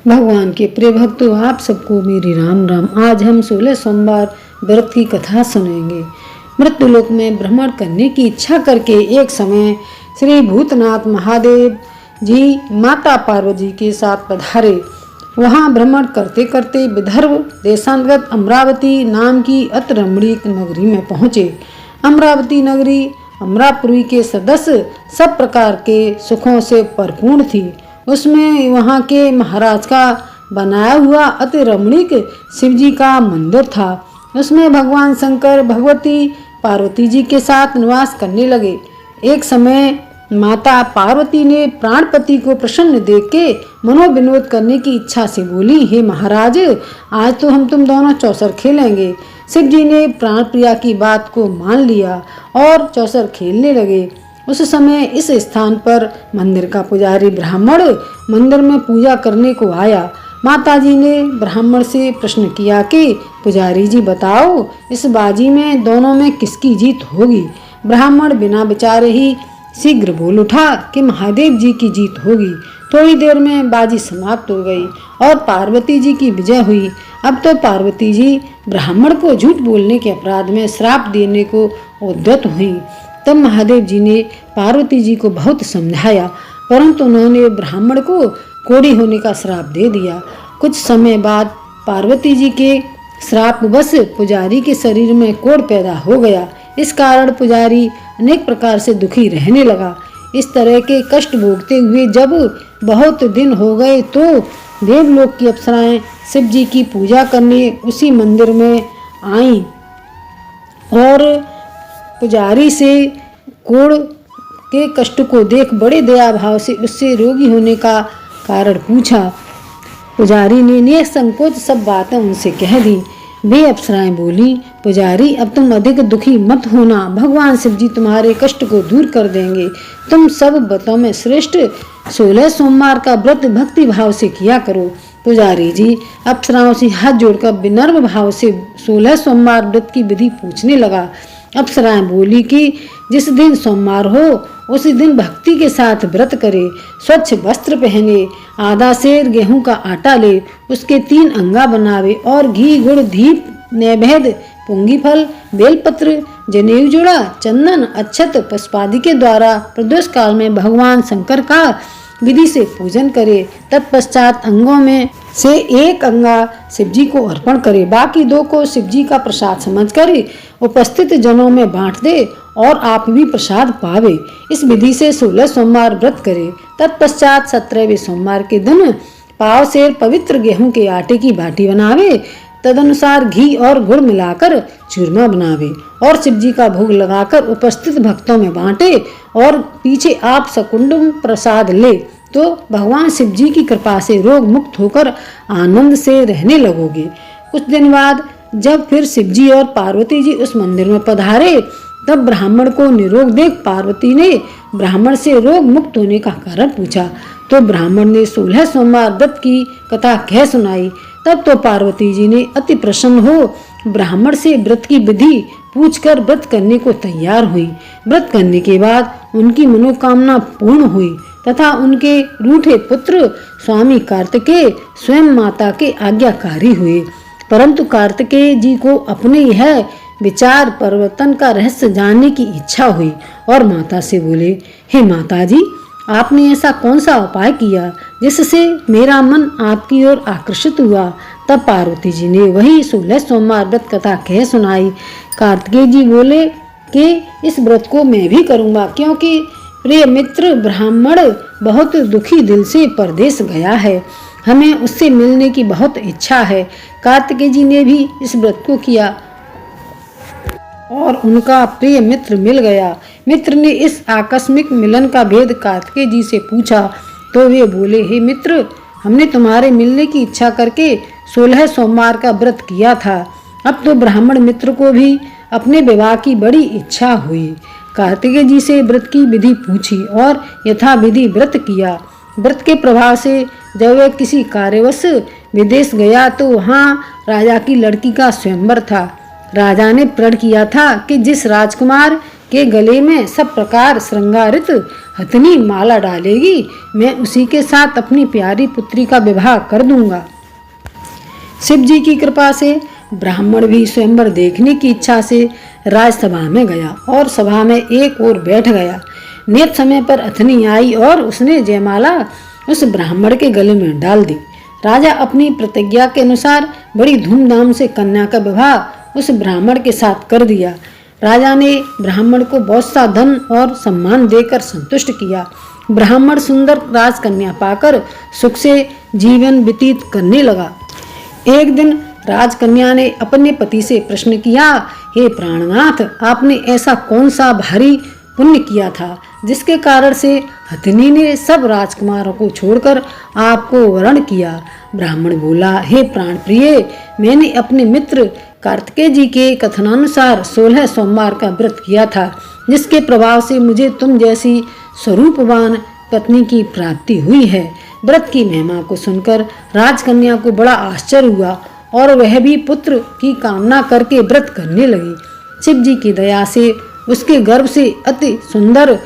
भगवान के प्रिय भक्तों, आप सबको मेरी राम राम। आज हम 16 सोमवार व्रत की कथा सुनेंगे। मृत्युलोक में भ्रमण करने की इच्छा करके एक समय श्री भूतनाथ महादेव जी माता पार्वती के साथ पधारे। वहां भ्रमण करते करते विदर्भ देशांतर्गत अमरावती नाम की अति रमणीक नगरी में पहुँचे। अमरावती नगरी अमरापुरी के सदस्य सब प्रकार के सुखों से परिपूर्ण थी। उसमें वहाँ के महाराज का बनाया हुआ अति रमणीक शिवजी का मंदिर था। उसमें भगवान शंकर भगवती पार्वती जी के साथ निवास करने लगे। एक समय माता पार्वती ने प्राणपति को प्रसन्न देख के मनोविनोद करने की इच्छा से बोली, हे महाराज, आज तो हम तुम दोनों चौसर खेलेंगे। शिव जी ने प्राण प्रिया की बात को मान लिया और चौसर खेलने लगे। उस समय इस स्थान पर मंदिर का पुजारी ब्राह्मण मंदिर में पूजा करने को आया। माताजी ने ब्राह्मण से प्रश्न किया कि पुजारी जी बताओ, इस बाजी में दोनों में किसकी जीत होगी। ब्राह्मण बिना विचारे ही शीघ्र बोल उठा कि महादेव जी की जीत होगी। थोड़ी देर में बाजी समाप्त हो गई और पार्वती जी की विजय हुई। अब तो पार्वती जी ब्राह्मण को झूठ बोलने के अपराध में श्राप देने को उद्यत हुई। तब महादेव जी ने पार्वती जी को बहुत समझाया, परंतु उन्होंने ब्राह्मण को कोढ़ी होने का श्राप दे दिया। कुछ समय बाद पार्वती जी के श्रापवश पुजारी के शरीर में कोढ़ पैदा हो गया। इस कारण पुजारी अनेक प्रकार से दुखी रहने लगा। इस तरह के कष्ट भोगते हुए जब बहुत दिन हो गए तो देवलोक की अप्सराएं शिव जी की पूजा करने उसी मंदिर में आईं और पुजारी से कोढ़ के कष्ट को देख बड़े दया भाव से उससे रोगी होने का कारण पूछा। पुजारी ने निसंकोच सब बातें उनसे कह दी। वे अप्सराएं बोली, पुजारी, अब तुम अधिक दुखी मत होना, भगवान शिव जी तुम्हारे कष्ट को दूर कर देंगे। तुम सब व्रतों में श्रेष्ठ 16 सोमवार का व्रत भक्ति भाव से किया करो। पुजारी जी अप्सराओं से हाथ जोड़कर विनम्र भाव से 16 सोमवार व्रत की विधि पूछने लगा। अप्सराएं बोली कि जिस दिन सोमवार हो उसी दिन भक्ति के साथ व्रत करे, स्वच्छ वस्त्र पहने, आधा सेर गेहूं का आटा ले, उसके 3 अंगा बनावे और घी गुड़ दीप नैवेद्य पुंगी फल बेलपत्र जनेऊ जोड़ा चंदन अक्षत पुष्पादि के द्वारा प्रदोष काल में भगवान शंकर का विधि से पूजन करे। तत्पश्चात अंगों में से 1 अंगा शिवजी को अर्पण करे, बाकी 2 को शिवजी का प्रसाद समझकर उपस्थित जनों में बांट दे और आप भी प्रसाद पावे। इस विधि से 16 सोमवार व्रत करे। तत्पश्चात 17वें सोमवार के दिन पाव सेर पवित्र गेहूं के आटे की बाटी बनावे, तदनुसार घी और गुड़ मिलाकर चूरमा बनावे और शिवजी का भोग लगाकर उपस्थित भक्तों में बांटे और पीछे आप सकुंडम प्रसाद ले तो भगवान शिव जी की कृपा से रोग मुक्त होकर आनंद से रहने लगोगे। कुछ दिन बाद जब फिर शिव जी और पार्वती जी उस मंदिर में पधारे तब ब्राह्मण को निरोग देख पार्वती ने ब्राह्मण से रोग मुक्त होने का कारण पूछा तो ब्राह्मण ने 16 सोमवार व्रत की कथा कह सुनाई। तब तो पार्वती जी ने अति प्रसन्न हो ब्राह्मण से व्रत की विधि पूछकर व्रत करने को तैयार हुई। व्रत करने के बाद उनकी मनोकामना पूर्ण हुई तथा उनके रूठे पुत्र स्वामी कार्तिकेय स्वयं माता के आज्ञाकारी हुए। परंतु कार्तिकेय जी को अपने यह विचार परिवर्तन का रहस्य जानने की इच्छा हुई और माता से बोले, हे माता जी, आपने ऐसा कौन सा उपाय किया जिससे मेरा मन आपकी ओर आकर्षित हुआ। तब पार्वती जी ने वही 16 सोमवार व्रत कथा कह सुनाई। कार्तिकेय जी बोले कि इस व्रत को मैं भी करूंगा, क्योंकि प्रिय मित्र ब्राह्मण बहुत दुखी दिल से परदेश गया है, हमें उससे मिलने की बहुत इच्छा है। कार्तिकेय जी ने भी इस व्रत को किया और उनका प्रिय मित्र मिल गया। मित्र ने इस आकस्मिक मिलन का भेद कार्तिकेय जी से पूछा तो वे बोले, हे मित्र, हमने तुम्हारे मिलने की इच्छा करके 16 सोमवार का व्रत किया था। अब तो ब्राह्मण मित्र को भी अपने विवाह की बड़ी इच्छा हुई। कार्तिकेय जी से व्रत की विधि पूछी और यथा विधि व्रत किया। व्रत के प्रभाव से जब वह किसी कार्यवश विदेश गया तो वहाँ राजा की लड़की का स्वयंवर था। राजा ने प्रण किया था कि जिस राजकुमार के गले में सब प्रकार श्रृंगारित हथनी माला डालेगी मैं उसी के साथ अपनी प्यारी पुत्री का विवाह कर दूंगा। शिव जी की कृपा से ब्राह्मण भी स्वयंवर देखने की इच्छा से राजसभा में गया और सभा में एक ओर बैठ गया। नियत समय पर अथनी आई और उसने जयमाला उस ब्राह्मण के गले में डाल दी। राजा अपनी प्रतिज्ञा के अनुसार बड़ी धूमधाम से कन्या का विवाह उस ब्राह्मण के साथ कर दिया। राजा ने ब्राह्मण को बहुत सा धन और सम्मान देकर संतुष्ट किया। ब्राह्मण सुंदर राजकन्या पाकर सुख से जीवन व्यतीत करने लगा। एक दिन राजकन्या ने अपने पति से प्रश्न किया, हे प्राणनाथ, आपने ऐसा कौन सा भारी पुण्य किया था जिसके कारण से हथिनी ने सब राजकुमारों को छोड़कर आपको वरण किया। ब्राह्मण बोला, हे प्राण प्रिय, मैंने अपने मित्र कार्तिकेय जी के कथनानुसार 16 सोमवार का व्रत किया था, जिसके प्रभाव से मुझे तुम जैसी स्वरूपवान पत्नी की प्राप्ति हुई है। व्रत की महिमा को सुनकर राजकन्या को बड़ा आश्चर्य हुआ और वह भी पुत्र की कामना करके व्रत करने लगी। शिव जी की दया से उसके गर्भ से अति सुंदर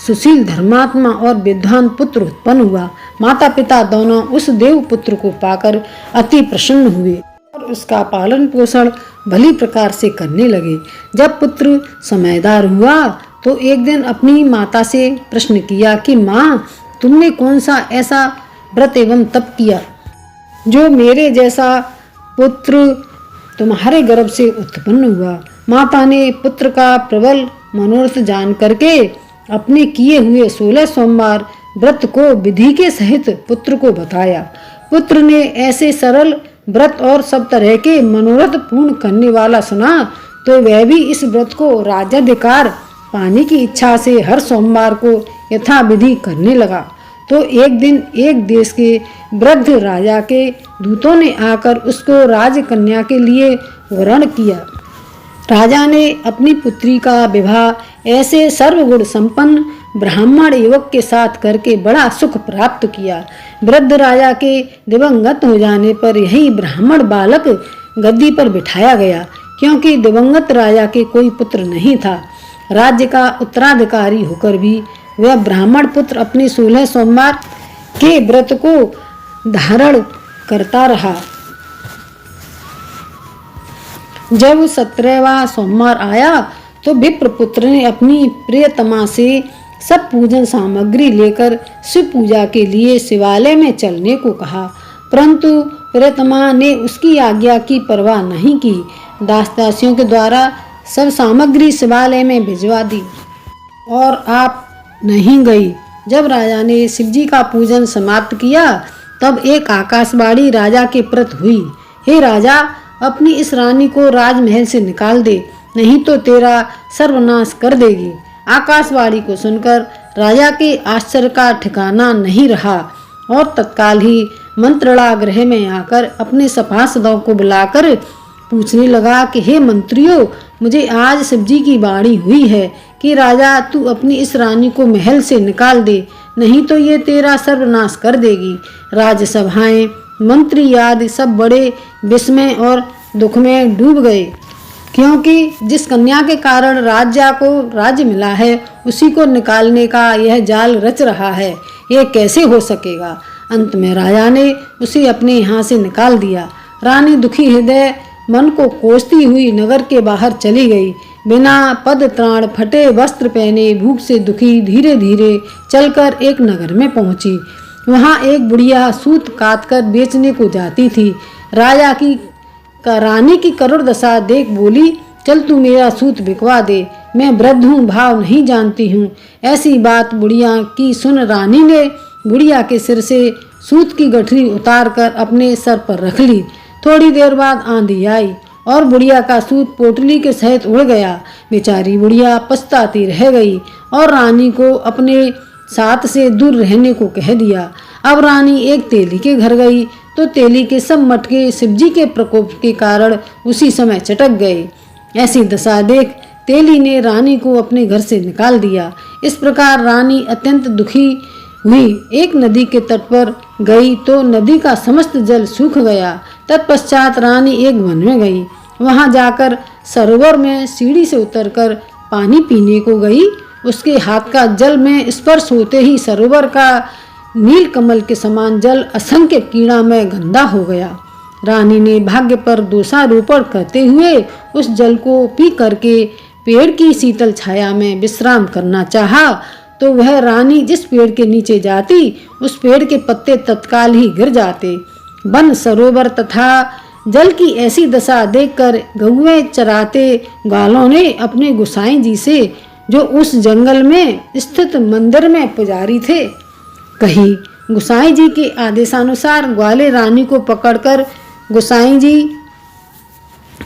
सुशील धर्मात्मा और विद्वान पुत्र उत्पन्न हुआ। माता पिता दोनों उस देव पुत्र को पाकर अति प्रसन्न हुए और उसका पालन पोषण भली प्रकार से करने लगे। जब पुत्र समझदार हुआ तो एक दिन अपनी माता से प्रश्न किया कि माँ, तुमने कौन सा ऐसा व्रत एवं तप किया जो मेरे जैसा पुत्र तुम्हारे गर्भ से उत्पन्न हुआ। माता ने पुत्र का प्रबल मनोरथ जान करके अपने किए हुए 16 सोमवार व्रत को विधि के सहित पुत्र को बताया। पुत्र ने ऐसे सरल व्रत और सब तरह के मनोरथ पूर्ण करने वाला सुना तो वह भी इस व्रत को राज्याधिकार पाने की इच्छा से हर सोमवार को यथाविधि करने लगा। तो एक दिन एक देश के वृद्ध राजा के दूतों ने आकर उसको राजकन्या के लिए वरण किया। राजा ने अपनी पुत्री का विवाह ऐसे सर्वगुण संपन्न ब्राह्मण युवक के साथ करके बड़ा सुख प्राप्त किया। वृद्ध राजा के दिवंगत हो जाने पर यही ब्राह्मण बालक गद्दी पर बिठाया गया, क्योंकि दिवंगत राजा के कोई पुत्र नहीं था। राज्य का उत्तराधिकारी होकर भी वह ब्राह्मण पुत्र अपने 16 सोमवार के व्रत को धारण करता रहा। जब 17वां सोमवार आया तो विप्रपुत्र ने अपनी प्रियतमा से सब पूजन सामग्री लेकर शिव पूजा के लिए शिवालय में चलने को कहा, परंतु प्रियतमा ने उसकी आज्ञा की परवाह नहीं की। दास-दासियों के द्वारा सब सामग्री शिवालय में भिजवा दी और आप नहीं गई। जब राजा ने शिवजी का पूजन समाप्त किया तब एक आकाशवाणी राजा के प्रति हुई, हे राजा, अपनी इस रानी को राजमहल से निकाल दे, नहीं तो तेरा सर्वनाश कर देगी। आकाशवाणी को सुनकर राजा के आश्चर्य का ठिकाना नहीं रहा और तत्काल ही मंत्रणागृह में आकर अपने सभासदों को बुलाकर पूछने लगा कि हे मंत्रियों, मुझे आज शिवजी की वाणी हुई है कि राजा तू अपनी इस रानी को महल से निकाल दे, नहीं तो ये तेरा सर्वनाश कर देगी। राजसभाएं, मंत्री आदि सब बड़े विस्मय और दुख में डूब गए, क्योंकि जिस कन्या के कारण राजा को राज्य मिला है उसी को निकालने का यह जाल रच रहा है, यह कैसे हो सकेगा। अंत में राजा ने उसे अपने यहाँ से निकाल दिया। रानी दुखी हृदय मन को कोसती हुई नगर के बाहर चली गई। बिना पद त्राण, फटे वस्त्र पहने, भूख से दुखी धीरे धीरे चलकर एक नगर में पहुंची। वहां एक बुढ़िया सूत काट कर बेचने को जाती थी। राजा की रानी की करुण दशा देख बोली, चल तू मेरा सूत बिकवा दे, मैं वृद्ध हूँ, भाव नहीं जानती हूँ। ऐसी बात बुढ़िया की सुन रानी ने बुढ़िया के सिर से सूत की गठरी उतार कर अपने सर पर रख ली। थोड़ी देर बाद आंधी आई और बुढ़िया का सूत पोटली के सहित उड़ गया। बेचारी बुढ़िया पछताती रह गई और रानी को अपने साथ से दूर रहने को कह दिया। अब रानी एक तेली के घर गई तो तेली के सब मटके शिवजी के प्रकोप के कारण उसी समय चटक गए। ऐसी दशा देख तेली ने रानी को अपने घर से निकाल दिया। इस प्रकार रानी अत्यंत दुखी हुई एक नदी के तट पर गई तो नदी का समस्त जल सूख गया। तत्पश्चात रानी एक वन में गई। वहां जाकर सरोवर में सीढ़ी से उतरकर पानी पीने को गई। उसके हाथ का जल में स्पर्श होते ही सरोवर का नील कमल के समान जल असंख्य कीड़ा में गंदा हो गया। रानी ने भाग्य पर दोषारोपण करते हुए उस जल को पी करके पेड़ की शीतल छाया में विश्राम करना चाहा, तो वह रानी जिस पेड़ के नीचे जाती उस पेड़ के पत्ते तत्काल ही गिर जाते। वन सरोवर तथा जल की ऐसी दशा देखकर गौएं चराते ग्वालों ने अपने गोसाई जी से, जो उस जंगल में स्थित मंदिर में पुजारी थे, कही। गोसाई जी के आदेशानुसार ग्वाले रानी को पकड़कर गोसाई जी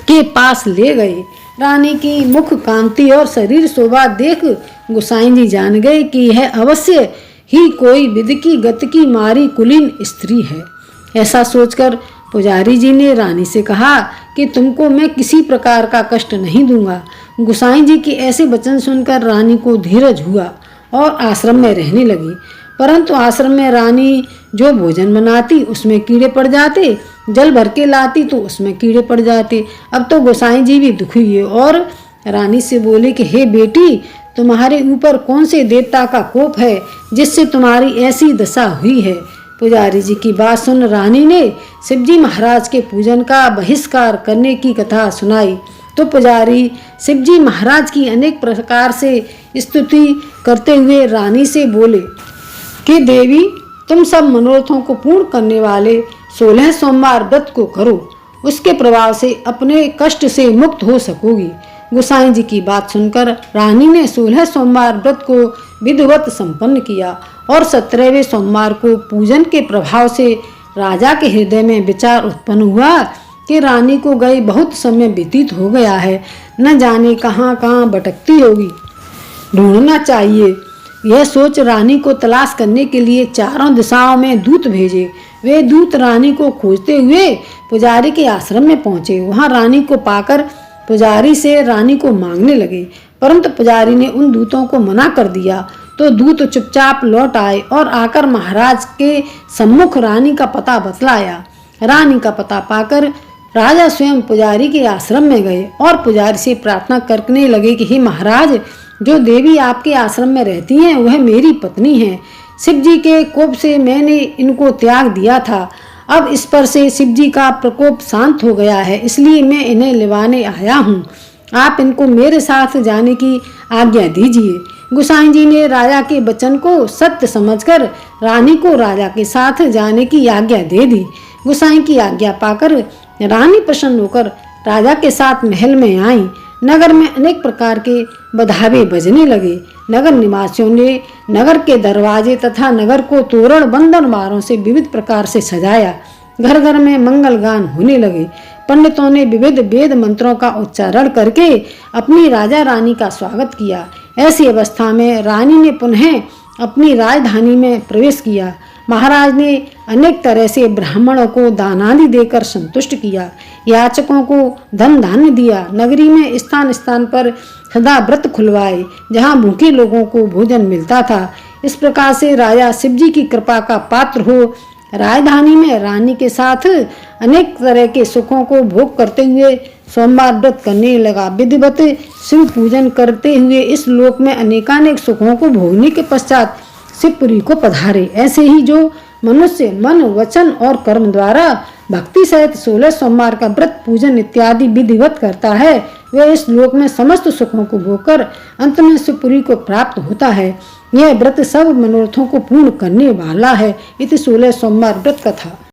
के पास ले गए। रानी की मुख कांति और शरीर शोभा देख गोसाई जी जान गए कि यह अवश्य ही कोई विधि की गति की मारी कुलीन स्त्री है। ऐसा सोचकर पुजारी जी ने रानी से कहा कि तुमको मैं किसी प्रकार का कष्ट नहीं दूंगा। गोसाई जी के ऐसे वचन सुनकर रानी को धीरज हुआ और आश्रम में रहने लगी। परंतु आश्रम में रानी जो भोजन बनाती उसमें कीड़े पड़ जाते, जल भर के लाती तो उसमें कीड़े पड़ जाते। अब तो गोसाई जी भी दुखी हुए और रानी से बोले कि हे बेटी, तुम्हारे ऊपर कौन से देवता का कोप है जिससे तुम्हारी ऐसी दशा हुई है। पुजारी जी की बात सुन रानी ने शिवजी महाराज के पूजन का बहिष्कार करने की कथा सुनाई। तो पुजारी शिवजी महाराज की अनेक प्रकार से स्तुति करते हुए रानी से बोले कि देवी, तुम सब मनोरथों को पूर्ण करने वाले 16 सोमवार व्रत को करो, उसके प्रभाव से अपने कष्ट से मुक्त हो सकोगी। गोसाई जी की बात सुनकर रानी ने 16 सोमवार व्रत को विधिवत संपन्न किया और 17वें सोमवार को पूजन के प्रभाव से राजा के हृदय में विचार उत्पन्न हुआ कि रानी को गए बहुत समय व्यतीत हो गया है, न जाने कहाँ कहाँ भटकती होगी, ढूंढना चाहिए। यह सोच रानी को तलाश करने के लिए चारों दिशाओं में दूत भेजे। वे दूत रानी को खोजते हुए पुजारी के आश्रम में पहुंचे। वहां रानी को पाकर पुजारी से रानी को मांगने लगे, परंतु पुजारी ने उन दूतों को मना कर दिया। तो दूत चुपचाप लौट आए और आकर महाराज के सम्मुख रानी का पता बतलाया। रानी का पता पाकर राजा स्वयं पुजारी के आश्रम में गए और पुजारी से प्रार्थना करने लगे कि हे महाराज, जो देवी आपके आश्रम में रहती हैं वह मेरी पत्नी है। शिव जी के कोप से मैंने इनको त्याग दिया था। अब इस पर से शिव जी का प्रकोप शांत हो गया है, इसलिए मैं इन्हें लिवाने आया हूँ। आप इनको मेरे साथ जाने की आज्ञा दीजिए। गोसाई जी ने राजा के वचन को सत्य समझकर रानी को राजा के साथ जाने की आज्ञा दे दी। गोसाई की आज्ञा पाकर रानी प्रसन्न होकर राजा के साथ महल में आई। नगर में अनेक प्रकार के बधावे बजने लगे। नगर निवासियों ने नगर के दरवाजे तथा नगर को तोरण बंधन मारों से विविध प्रकार से सजाया। घर घर में मंगल गान होने लगे। पंडितों ने विविध वेद मंत्रों का उच्चारण करके अपनी राजा रानी का स्वागत किया। ऐसी अवस्था में रानी ने पुनः अपनी राजधानी में प्रवेश किया। महाराज ने अनेक तरह से ब्राह्मणों को दानादि देकर संतुष्ट किया। याचकों को धन धान्य दिया। नगरी में स्थान स्थान पर सदा व्रत खुलवाए, जहाँ भूखे लोगों को भोजन मिलता था। इस प्रकार से राजा शिवजी की कृपा का पात्र हो राजधानी में रानी के साथ अनेक तरह के सुखों को भोग करते हुए सोमवार व्रत करने लगा। विधिवत शिव पूजन करते हुए इस लोक में अनेकानेक सुखों को भोगने के पश्चात शिवपुरी को पधारे। ऐसे ही जो मनुष्य मन वचन और कर्म द्वारा भक्ति सहित 16 सोमवार का व्रत पूजन इत्यादि विधिवत करता है, वह इस लोक में समस्त सुखों को भोगकर अंत में शिवपुरी को प्राप्त होता है। यह व्रत सब मनोरथों को पूर्ण करने वाला है। इति 16 सोमवार व्रत कथा।